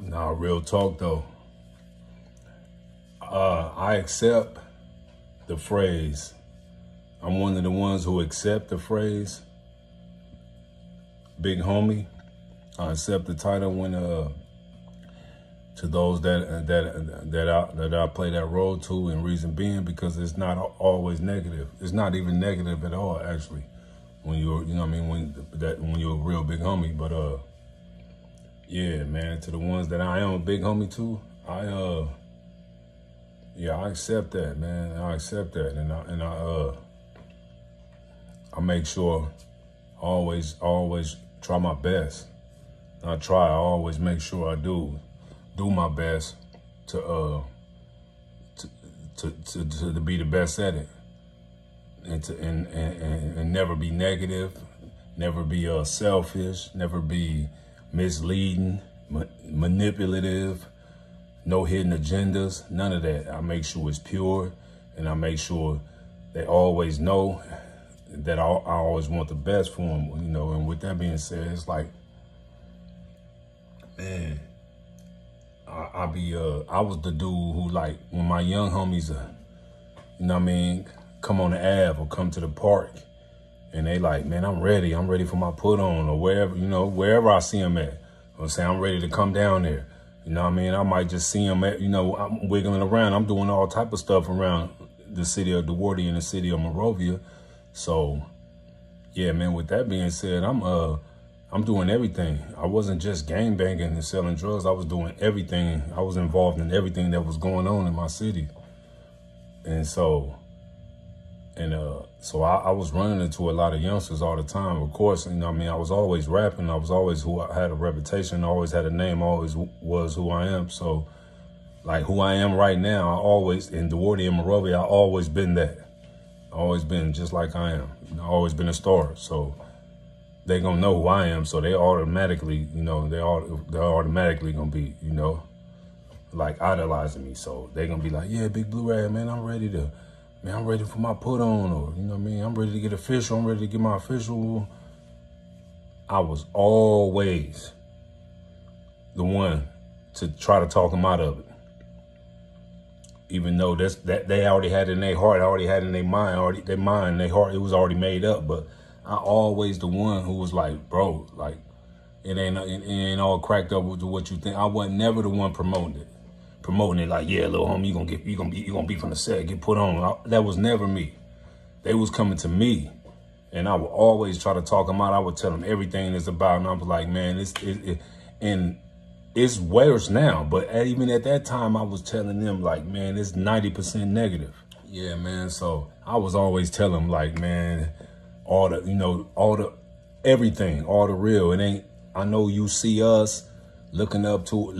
Nah, real talk though. I accept the phrase. I'm one of the ones who accept the phrase big homie. I accept the title when to those that I play that role to, and reason being because it's not always negative. It's not even negative at all, actually. When you're, you know what I mean, when you're a real big homie. But yeah, man, to the ones that I am a big homie to, yeah, I accept that, man. I accept that, and I make sure always try my best. I always make sure I do my best to be the best at it, and never be negative, never be selfish, never be misleading, manipulative, no hidden agendas, none of that. I make sure it's pure, and I make sure they always know that I always want the best for them, you know. And with that being said, it's like, man, I was the dude who, like, when my young homies, you know what I mean, come on the Ave or come to the park, and they like, man, I'm ready for my put on, or wherever, you know, wherever I see them at, or say I'm ready to come down there. You know what I mean? I might just see them at, you know, I'm wiggling around. I'm doing all type of stuff around the city of DeWardy and the city of Monrovia. So, yeah, man, with that being said, I'm doing everything. I wasn't just gang banging and selling drugs. I was doing everything. I was involved in everything that was going on in my city. And so I was running into a lot of youngsters all the time. Of course, you know what I mean? I was always rapping. I was always who I had a reputation, always had a name, always was who I am. So, like, who I am right now, I always, in DeWardy and Monrovia, I always been that. Always been just like I am. You know, always been a star. So they gonna know who I am. So they automatically, you know, they're automatically gonna be, you know, like idolizing me. So they gonna be like, yeah, Big Blue Rag, man, I'm ready for my put on, or, you know what I mean? I'm ready to get official. I'm ready to get my official. I was always the one to try to talk them out of it. Even though that they already had it in their heart, already had it in their mind, their heart, it was already made up. But I always the one who was like, bro, like, it ain't all cracked up with what you think. I wasn't never the one promoting it like, yeah, little homie, you gonna be from the set, get put on. That was never me. They was coming to me, and I would always try to talk them out. I would tell them everything it's about, and I was like, man, and it's worse now. But even at that time, I was telling them like, man, it's 90% negative. Yeah, man. So I was always telling them like, man, everything, all the real. It ain't. I know you see us looking up to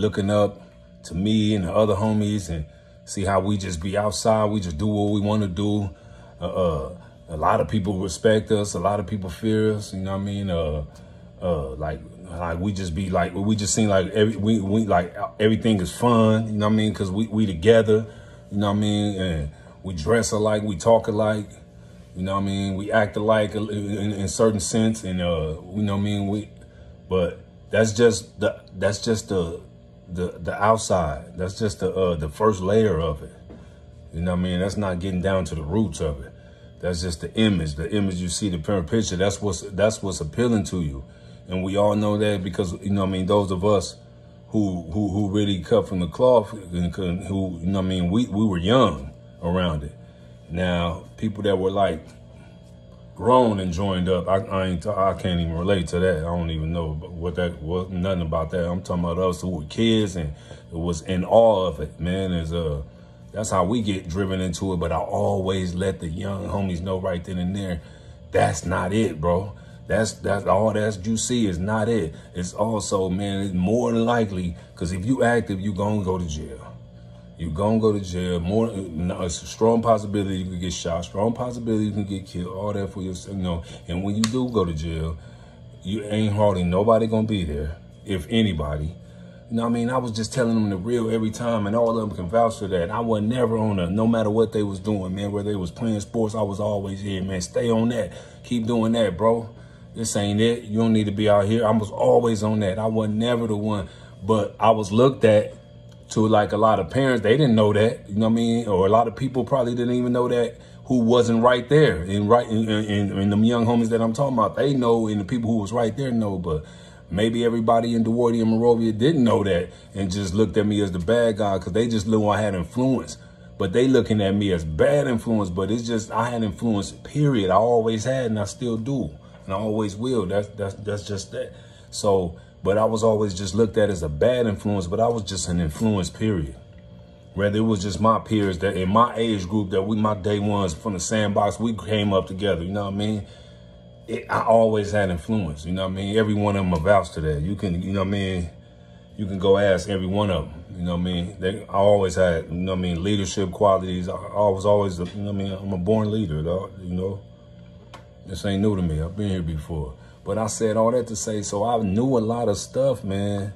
me and the other homies, and see how we just be outside. We just do what we want to do. A lot of people respect us. A lot of people fear us. You know what I mean? Like we just be like, we just seem like we like everything is fun. You know what I mean? Because we together. You know what I mean? And we dress alike. We talk alike. You know what I mean? We act alike in certain sense. And you know what I mean? But that's just the outside. That's just the first layer of it. You know what I mean? That's not getting down to the roots of it. That's just the image you see, the parent picture. That's what's appealing to you. And we all know that because, you know what I mean, those of us who really cut from the cloth, who, you know what I mean, we were young around it. Now, people that were like grown and joined up, I can't even relate to that. I don't even know what that was, nothing about that. I'm talking about us who were kids and it was in awe of it, man. That's how we get driven into it. But I always let the young homies know right then and there, that's not it, bro. That's all that you see is not it. It's also, man, it's more than likely, because if you active, you gonna go to jail. You gonna go to jail. It's a strong possibility you could get shot. Strong possibility you can get killed. All that for yourself, you know. And when you do go to jail, you ain't hardly nobody gonna be there, if anybody. You know what I mean? I was just telling them the real every time, and all of them can vouch for that. I was never on no matter what they was doing, man, whether they was playing sports, I was always here, man. Stay on that. Keep doing that, bro. This ain't it. You don't need to be out here. I was always on that. I was never the one But I was looked at to like a lot of parents. They didn't know that, you know what I mean? Or a lot of people probably didn't even know that who wasn't right there. And them young homies that I'm talking about, they know, and the people who was right there know. But maybe everybody in Duarte and Monrovia didn't know that and just looked at me as the bad guy because they just knew I had influence. But they looking at me as bad influence, but it's just I had influence, period. I always had and I still do. And I always will. That's just that. So, but I was always just looked at as a bad influence, but I was just an influence, period. Whether it was just my peers that in my age group that my day ones from the sandbox, we came up together, you know what I mean? I always had influence, you know what I mean? Every one of them will vouch to that. You can, you know what I mean? You can go ask every one of them, you know what I mean? I always had, you know what I mean, leadership qualities. I was always, you know what I mean? I'm a born leader, though, you know? This ain't new to me. I've been here before. But I said all that to say, so I knew a lot of stuff, man,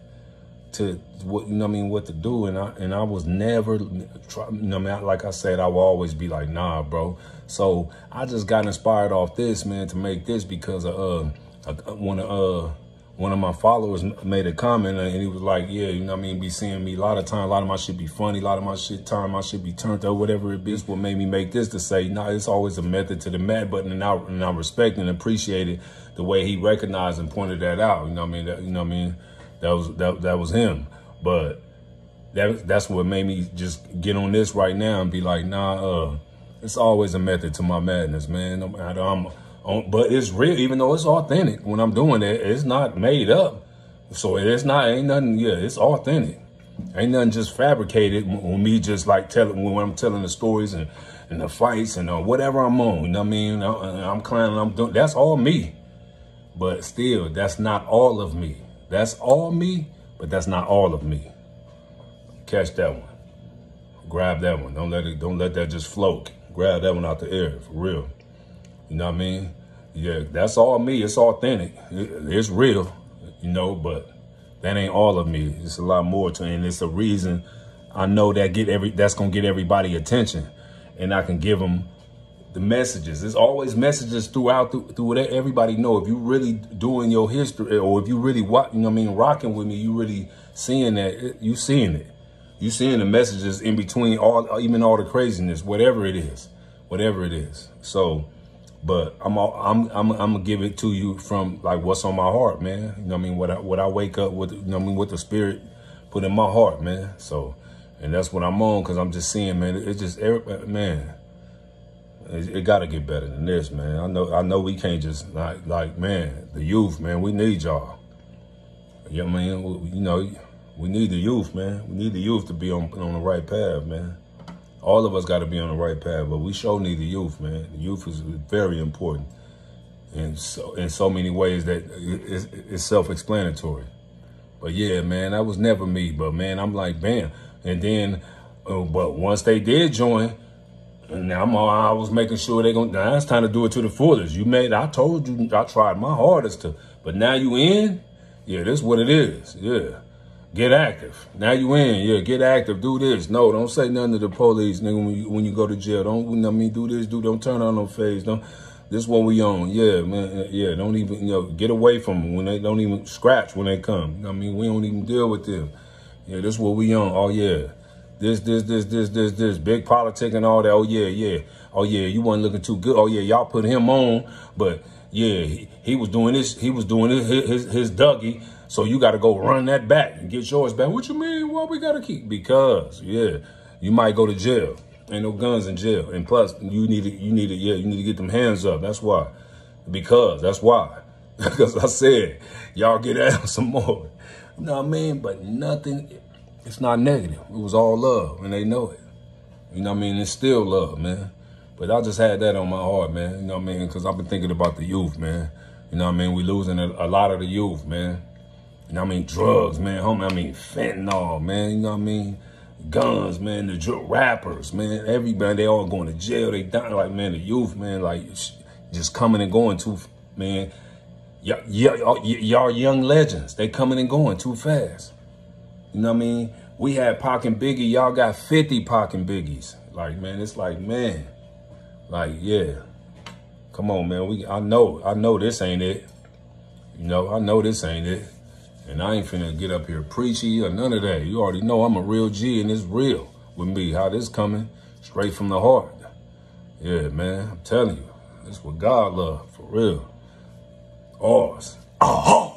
to what, you know what I mean, what to do. And I was never, you know what I mean, like I said, I will always be like, nah, bro. So I just got inspired off this, man, to make this because one of my followers made a comment and he was like, yeah, you know what I mean, be seeing me a lot of time, a lot of my shit be funny, a lot of my shit be turned up, whatever it be. It's what made me make this to say, nah, it's always a method to the mad button, and I respect and appreciated the way he recognized and pointed that out. You know what I mean? You know what I mean? That was him. But that's what made me just get on this right now and be like, nah, it's always a method to my madness, man. No matter but it's real, even though it's authentic. When I'm doing it, it's not made up. So ain't nothing, yeah, it's authentic. Ain't nothing just fabricated when me just like when I'm telling the stories and the fights and whatever I'm on, you know what I mean? I'm clowning, I'm doing, that's all me. But still, that's not all of me. That's all me, but that's not all of me. Catch that one. Grab that one. Don't let that just float. Grab that one out the air, for real. You know what I mean? Yeah, that's all me. It's authentic. It's real, you know, but that ain't all of me. It's a lot more to it. And it's a reason I know that's going to get everybody attention. And I can give them the messages. There's always messages through what everybody know. If you really doing your history, or if you really, you know what I mean, rocking with me, you really seeing that, you seeing it. You seeing the messages in between even all the craziness, whatever it is. So, but I'm gonna give it to you from like what's on my heart, man. You know what I mean? What I wake up with, you know what I mean, what the spirit put in my heart, man. So, and that's what I'm on, because I'm just seeing, man, it's just, man, it got to get better than this, man. I know we can't just like, man, the youth, man, we need y'all. You know what I mean? You know, we need the youth, man. We need the youth to be on the right path, man. All of us got to be on the right path, but we sure need the youth, man. The youth is very important in so many ways that it's self-explanatory. But yeah, man, that was never me. But man, I'm like, bam. And then, but once they did join, and now I was making sure now it's time to do it to the fullest. I told you, I tried my hardest to, but now you in? Yeah, this is what it is. Yeah. Get active. Now you in. Yeah, get active. Do this. No, don't say nothing to the police, nigga, when you go to jail. Don't, you know what I mean, do this, don't turn on no face. This is what we on. Yeah, man. Yeah, don't even, you know, get away from them when they don't even scratch when they come. You know what I mean, we don't even deal with them. Yeah, this is what we on. Oh, yeah. This, big politic and all that. Oh, yeah. Oh, yeah, you wasn't looking too good. Oh, yeah, y'all put him on. But, yeah, he was doing this. He was doing his Dougie. So you got to go run that back and get yours back. What you mean? Why we got to keep? Because, yeah, you might go to jail. Ain't no guns in jail. And plus, you need to get them hands up. That's why. That's why. Because I said, y'all get at some more. You know what I mean? But nothing, it's not negative. It was all love, and they know it. You know what I mean? It's still love, man. But I just had that on my heart, man. You know what I mean? Because I've been thinking about the youth, man. You know what I mean? We losing a lot of the youth, man. You know what I mean? Drugs, man. Homie, I mean, fentanyl, man. You know what I mean? Guns, man. The rappers, man. Everybody, they all going to jail. They dying. Like, man, the youth, man, like, just coming and going too, man. Y'all young legends. They coming and going too fast. You know what I mean? We had Pac and Biggie. Y'all got 50 Pac and Biggies. Like, man, it's like, man. Like, yeah. Come on, man. I know this ain't it. You know, I know this ain't it. And I ain't finna get up here preachy or none of that. You already know I'm a real G and it's real with me. How this coming straight from the heart. Yeah, man, I'm telling you. That's what God love, for real. Ours. Oh.